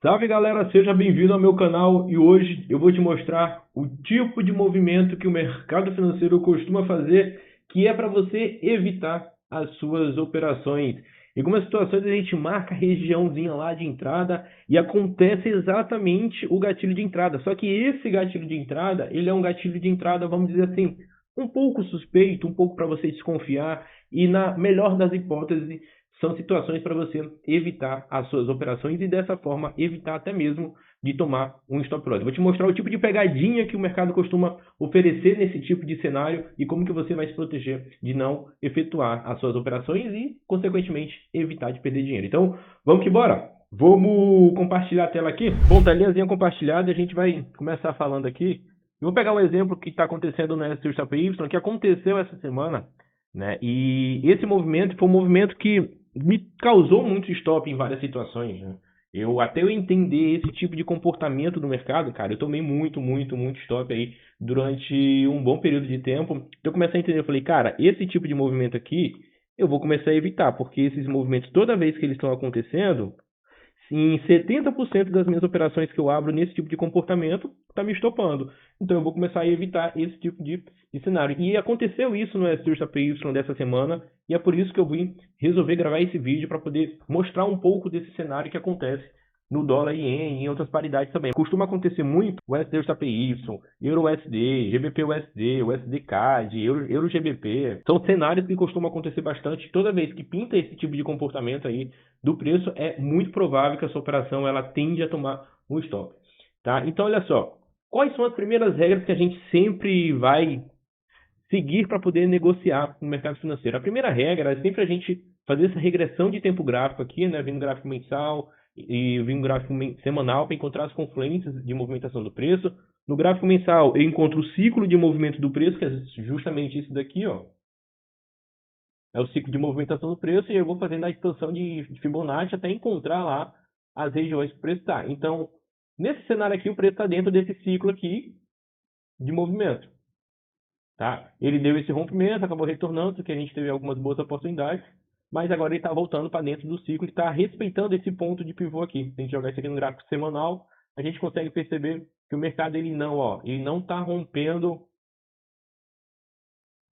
Salve galera, seja bem-vindo ao meu canal e hoje eu vou te mostrar o tipo de movimento que o mercado financeiro costuma fazer, que é para você evitar as suas operações. Em algumas situações a gente marca a regiãozinha lá de entrada e acontece exatamente o gatilho de entrada. Só que esse gatilho de entrada, ele é um gatilho de entrada, vamos dizer assim, um pouco suspeito, um pouco para você desconfiar e na melhor das hipóteses são situações para você evitar as suas operações e dessa forma evitar até mesmo de tomar um stop loss. Vou te mostrar o tipo de pegadinha que o mercado costuma oferecer nesse tipo de cenário e como que você vai se proteger de não efetuar as suas operações e, consequentemente, evitar de perder dinheiro. Então, vamos que bora! Vamos compartilhar a tela aqui. Bom, telinhazinha compartilhada, a gente vai começar falando aqui. Eu vou pegar um exemplo que está acontecendo na STY, que aconteceu essa semana, né? E esse movimento foi um movimento que me causou muito stop em várias situações, né? Até eu entender esse tipo de comportamento do mercado, cara, eu tomei muito stop aí durante um bom período de tempo. Então eu comecei a entender, eu falei, cara, esse tipo de movimento aqui eu vou começar a evitar, porque esses movimentos, toda vez que eles estão acontecendo, em 70% das minhas operações que eu abro nesse tipo de comportamento, está me estopando. Então eu vou começar a evitar esse tipo de cenário. E aconteceu isso no STY dessa semana, e é por isso que eu vim resolver gravar esse vídeo para poder mostrar um pouco desse cenário que acontece no dólar ien e em outras paridades também. Costuma acontecer muito o STY, Euro USD, GBP USD, USD CAD, Euro GBP. São cenários que costumam acontecer bastante. Toda vez que pinta esse tipo de comportamento aí do preço, é muito provável que a sua operação ela tende a tomar um stop. Tá? Então, olha só. Quais são as primeiras regras que a gente sempre vai seguir para poder negociar no mercado financeiro? A primeira regra é sempre a gente fazer essa regressão de tempo gráfico aqui, né? Vindo gráfico mensal e vindo gráfico semanal para encontrar as confluências de movimentação do preço. No gráfico mensal, eu encontro o ciclo de movimento do preço, que é justamente isso daqui, ó. É o ciclo de movimentação do preço e eu vou fazendo a expansão de Fibonacci até encontrar lá as regiões que o preço está. Então, nesse cenário aqui, o preço está dentro desse ciclo aqui de movimento. Tá? Ele deu esse rompimento, acabou retornando, porque a gente teve algumas boas oportunidades, mas agora ele está voltando para dentro do ciclo e está respeitando esse ponto de pivô aqui. Se a gente jogar isso aqui no gráfico semanal, a gente consegue perceber que o mercado ele não está rompendo.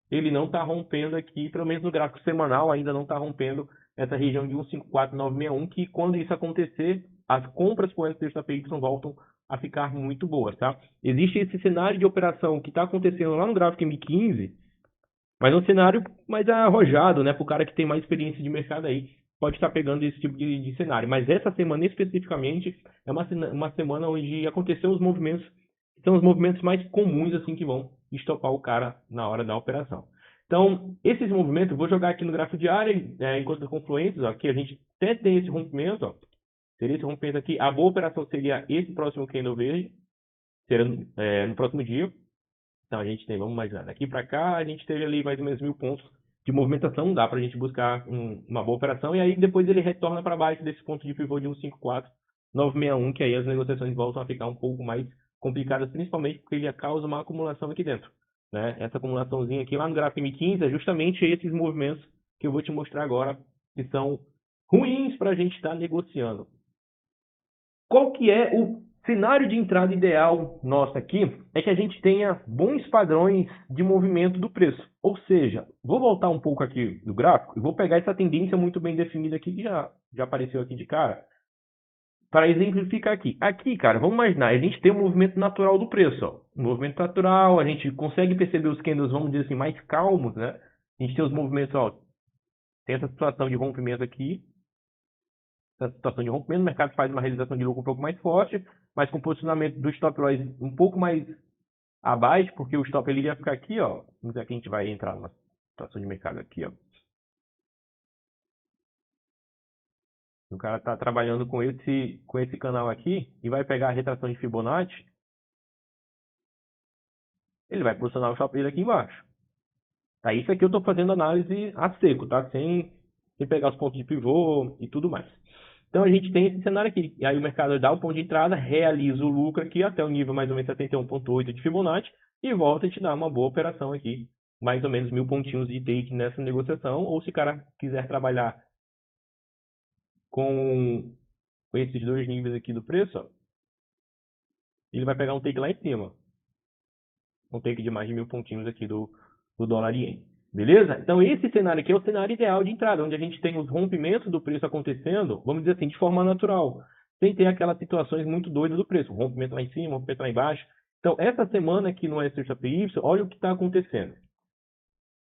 Ele não está rompendo aqui, pelo menos no gráfico semanal, ainda não está rompendo essa região de 154,961, que quando isso acontecer, as compras por STY voltam a ficar muito boas, tá? Existe esse cenário de operação que está acontecendo lá no gráfico M15, mas é um cenário mais arrojado, né? Para o cara que tem mais experiência de mercado aí, pode estar pegando esse tipo de cenário. Mas essa semana especificamente é uma semana onde aconteceram os movimentos, são os movimentos mais comuns assim que vão estopar o cara na hora da operação. Então, esses movimentos, eu vou jogar aqui no gráfico diário, enquanto as confluências, ó, aqui a gente até tem esse rompimento, ó, seria esse rompimento aqui, a boa operação seria esse próximo candle verde, seria no próximo dia. Então a gente tem, vamos imaginar, daqui para cá a gente teve ali mais ou menos 1.000 pontos de movimentação, dá para a gente buscar uma boa operação, e aí depois ele retorna para baixo desse ponto de pivô de 154,961, que aí as negociações voltam a ficar um pouco mais complicadas, principalmente porque ele causa uma acumulação aqui dentro. Né? Essa acumulaçãozinha aqui lá no gráfico M15 é justamente esses movimentos que eu vou te mostrar agora, que são ruins para a gente estar negociando. Qual que é o cenário de entrada ideal nosso aqui? É que a gente tenha bons padrões de movimento do preço. Ou seja, vou voltar um pouco aqui no gráfico e vou pegar essa tendência muito bem definida aqui, que já apareceu aqui de cara, para exemplificar aqui. Aqui, cara, vamos imaginar, a gente tem um movimento natural do preço. Ó. Um movimento natural, a gente consegue perceber os candles, vamos dizer assim, mais calmos, né? A gente tem os movimentos, ó, tem essa situação de rompimento aqui, essa situação de rompimento, o mercado faz uma realização de lucro um pouco mais forte, mas com posicionamento do stop loss um pouco mais abaixo, porque o stop ele ia ficar aqui, ó. Vamos dizer que a gente vai entrar numa situação de mercado aqui, ó. O cara está trabalhando com esse canal aqui e vai pegar a retração de Fibonacci, ele vai posicionar o stop dele aqui embaixo. Tá, isso aqui eu estou fazendo análise a seco, tá? Sem pegar os pontos de pivô e tudo mais. Então a gente tem esse cenário aqui. E aí o mercado dá o ponto de entrada, realiza o lucro aqui até o nível mais ou menos 71,8 de Fibonacci e volta a te dar uma boa operação aqui. Mais ou menos 1.000 pontinhos de take nessa negociação. Ou se o cara quiser trabalhar com com esses dois níveis aqui do preço, ó, ele vai pegar um take lá em cima. Um take de mais de 1000 pontinhos aqui do dólar iene. Beleza? Então esse cenário aqui é o cenário ideal de entrada, onde a gente tem os rompimentos do preço acontecendo, vamos dizer assim, de forma natural, sem ter aquelas situações muito doidas do preço, rompimento lá em cima, rompimento lá embaixo. Então essa semana aqui no SJPY, olha o que está acontecendo.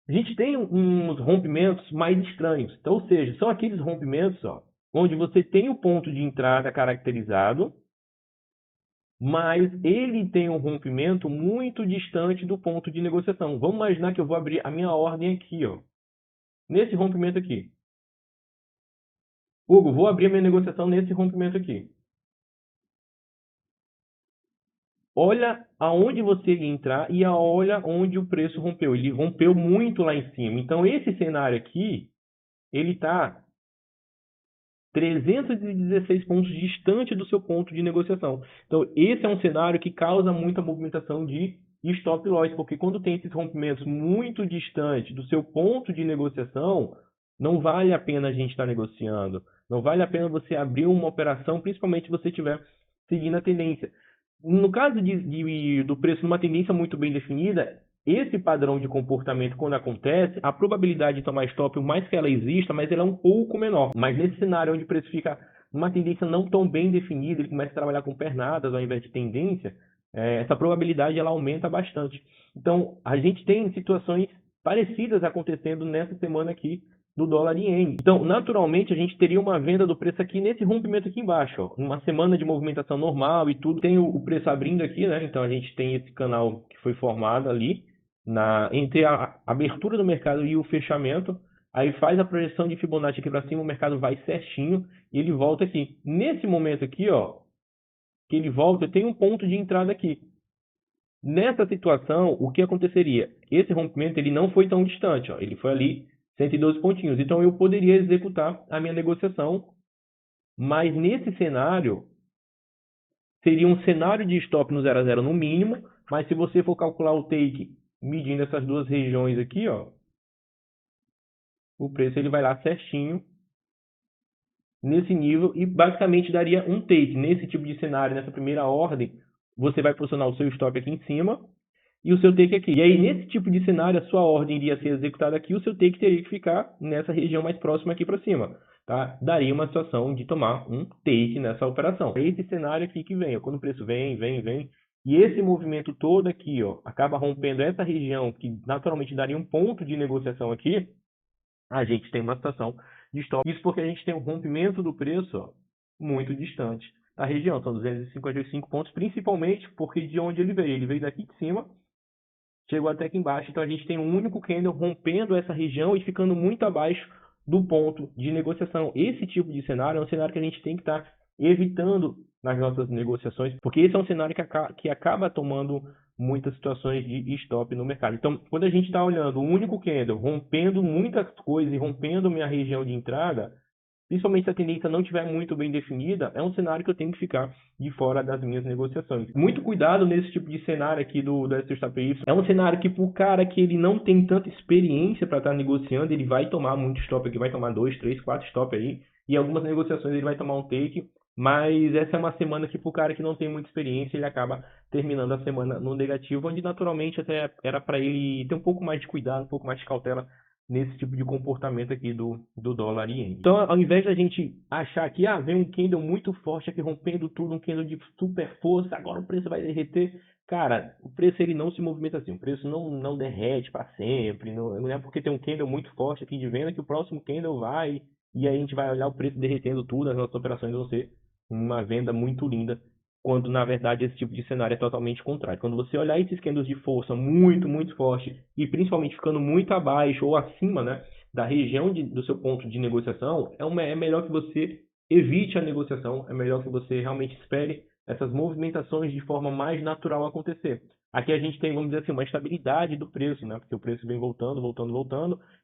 A gente tem uns rompimentos mais estranhos. Então, ou seja, são aqueles rompimentos, ó, onde você tem o ponto de entrada caracterizado, mas ele tem um rompimento muito distante do ponto de negociação. Vamos imaginar que eu vou abrir a minha ordem aqui, ó, nesse rompimento aqui. Hugo, vou abrir a minha negociação nesse rompimento aqui. Olha aonde você ia entrar e olha onde o preço rompeu. Ele rompeu muito lá em cima. Então, esse cenário aqui, ele está 316 pontos distante do seu ponto de negociação. Então, esse é um cenário que causa muita movimentação de stop loss, porque quando tem esses rompimentos muito distantes do seu ponto de negociação, não vale a pena a gente estar negociando. Não vale a pena você abrir uma operação, principalmente se você estiver seguindo a tendência. No caso do preço numa tendência muito bem definida, esse padrão de comportamento, quando acontece, a probabilidade de tomar stop, por mais que ela exista, mas ela é um pouco menor. Mas nesse cenário onde o preço fica numa tendência não tão bem definida, ele começa a trabalhar com pernadas ao invés de tendência, essa probabilidade ela aumenta bastante. Então, a gente tem situações parecidas acontecendo nessa semana aqui do dólar iene. Então, naturalmente, a gente teria uma venda do preço aqui nesse rompimento aqui embaixo, ó. Uma semana de movimentação normal e tudo. Tem o preço abrindo aqui, né? Então, a gente tem esse canal que foi formado ali entre a abertura do mercado e o fechamento. Aí faz a projeção de Fibonacci aqui para cima, o mercado vai certinho e ele volta aqui. Nesse momento aqui, ó, que ele volta, tem um ponto de entrada aqui. Nessa situação, o que aconteceria? Esse rompimento ele não foi tão distante, ó. Ele foi ali 112 pontinhos. Então, eu poderia executar a minha negociação, mas nesse cenário, seria um cenário de stop no 0 a 0 no mínimo, mas se você for calcular o take medindo essas duas regiões aqui, ó, o preço ele vai lá certinho nesse nível e basicamente daria um take. Nesse tipo de cenário, nessa primeira ordem, você vai posicionar o seu stop aqui em cima e o seu take aqui. E aí, nesse tipo de cenário, a sua ordem iria ser executada aqui, o seu take teria que ficar nessa região mais próxima aqui para cima. Tá? Daria uma situação de tomar um take nessa operação. É esse cenário aqui que vem, ó, quando o preço vem, e esse movimento todo aqui, ó, acaba rompendo essa região que naturalmente daria um ponto de negociação aqui, a gente tem uma situação de stop. Isso porque a gente tem um rompimento do preço, ó, muito distante da região. São 255 pontos, principalmente porque de onde ele veio. Ele veio daqui de cima, chegou até aqui embaixo. Então a gente tem um único candle rompendo essa região e ficando muito abaixo do ponto de negociação. Esse tipo de cenário é um cenário que a gente tem que estar evitando nas nossas negociações, porque esse é um cenário que acaba tomando muitas situações de stop no mercado. Então, quando a gente está olhando o único candle rompendo muitas coisas e rompendo minha região de entrada, principalmente se a tendência não estiver muito bem definida, é um cenário que eu tenho que ficar de fora das minhas negociações. Muito cuidado nesse tipo de cenário aqui do SJPY. É um cenário que, para o cara que ele não tem tanta experiência para estar negociando, ele vai tomar muito stop aqui, vai tomar 2, 3, 4 stop aí, e algumas negociações ele vai tomar um take, mas essa é uma semana que, para o cara que não tem muita experiência, ele acaba terminando a semana no negativo, onde naturalmente até era para ele ter um pouco mais de cuidado, um pouco mais de cautela nesse tipo de comportamento aqui do dólar iene. Então, ao invés da gente achar que vem um candle muito forte aqui rompendo tudo, um candle de super força, agora o preço vai derreter. Cara, o preço ele não se movimenta assim, o preço não derrete para sempre, não é porque tem um candle muito forte aqui de venda que o próximo candle vai e aí a gente vai olhar o preço derretendo tudo, as nossas operações vão ser uma venda muito linda, quando na verdade esse tipo de cenário é totalmente contrário. Quando você olhar esses candles de força muito forte e principalmente ficando muito abaixo ou acima, né, da região do seu ponto de negociação, é melhor que você evite a negociação, é melhor que você realmente espere essas movimentações de forma mais natural acontecer. Aqui a gente tem, vamos dizer assim, uma estabilidade do preço, né? Porque o preço vem voltando,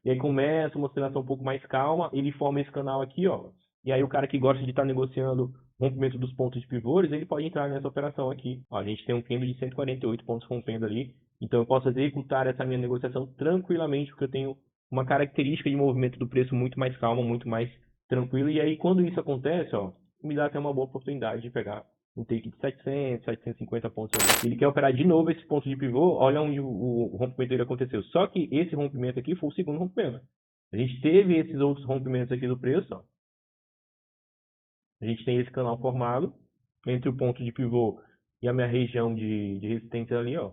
e aí começa uma oscilação um pouco mais calma, ele forma esse canal aqui, ó. E aí o cara que gosta de estar negociando rompimento dos pontos de pivôs, ele pode entrar nessa operação aqui. Ó, a gente tem um candle de 148 pontos rompendo ali, então eu posso executar essa minha negociação tranquilamente, porque eu tenho uma característica de movimento do preço muito mais calma, muito mais tranquilo. E aí quando isso acontece, ó, me dá até uma boa oportunidade de pegar um take de 700, 750 pontos ali. Ele quer operar de novo esse ponto de pivô, olha onde o rompimento dele aconteceu. Só que esse rompimento aqui foi o segundo rompimento. A gente teve esses outros rompimentos aqui do preço, ó. A gente tem esse canal formado entre o ponto de pivô e a minha região de resistência ali, ó.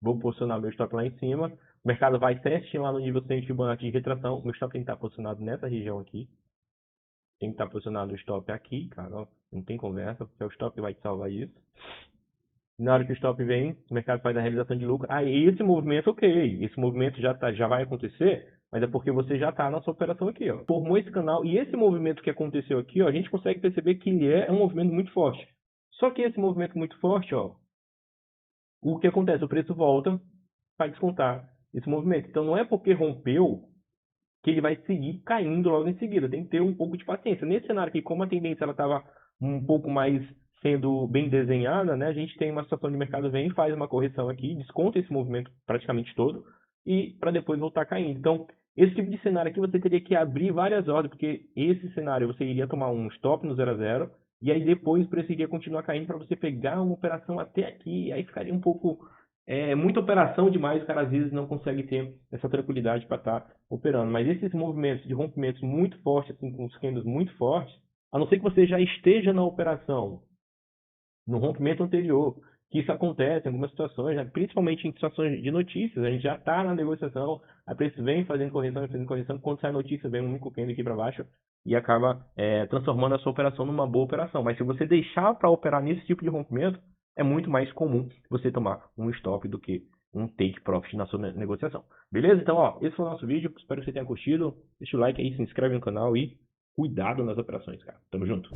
Vou posicionar meu stop lá em cima. O mercado vai certinho lá no nível 100 de Fibonacci de retração. O meu stop tem que estar posicionado nessa região aqui. Tem que estar posicionado o stop aqui, cara. Ó. Não tem conversa, porque é o stop que vai te salvar isso. Na hora que o stop vem, o mercado faz a realização de lucro. Aí esse movimento, ok. Esse movimento já vai acontecer, mas é porque você já está na sua operação aqui, ó. Formou esse canal e esse movimento que aconteceu aqui, ó, a gente consegue perceber que ele é um movimento muito forte. Só que esse movimento muito forte, ó, o que acontece? O preço volta para descontar esse movimento. Então não é porque rompeu que ele vai seguir caindo logo em seguida. Tem que ter um pouco de paciência. Nesse cenário aqui, como a tendência ela estava um pouco mais sendo bem desenhada, né? A gente tem uma situação de mercado vem, faz uma correção aqui, desconta esse movimento praticamente todo e para depois voltar caindo. Então, esse tipo de cenário aqui você teria que abrir várias ordens, porque esse cenário você iria tomar um stop no 0 a 0 e aí depois o preço iria continuar caindo para você pegar uma operação até aqui, e aí ficaria um pouco muita operação demais, o cara às vezes não consegue ter essa tranquilidade para estar operando. Mas esses movimentos de rompimentos muito fortes, assim, com os candles muito fortes, a não ser que você já esteja na operação, no rompimento anterior, que isso acontece em algumas situações, né? Principalmente em situações de notícias, a gente já está na negociação, a preço vem fazendo correção, quando sai notícia vem um único candle aqui para baixo e acaba transformando a sua operação numa boa operação. Mas se você deixar para operar nesse tipo de rompimento, é muito mais comum você tomar um stop do que um take profit na sua negociação. Beleza? Então, ó, esse foi o nosso vídeo. Espero que você tenha curtido. Deixa o like aí, se inscreve no canal e cuidado nas operações, cara. Tamo junto.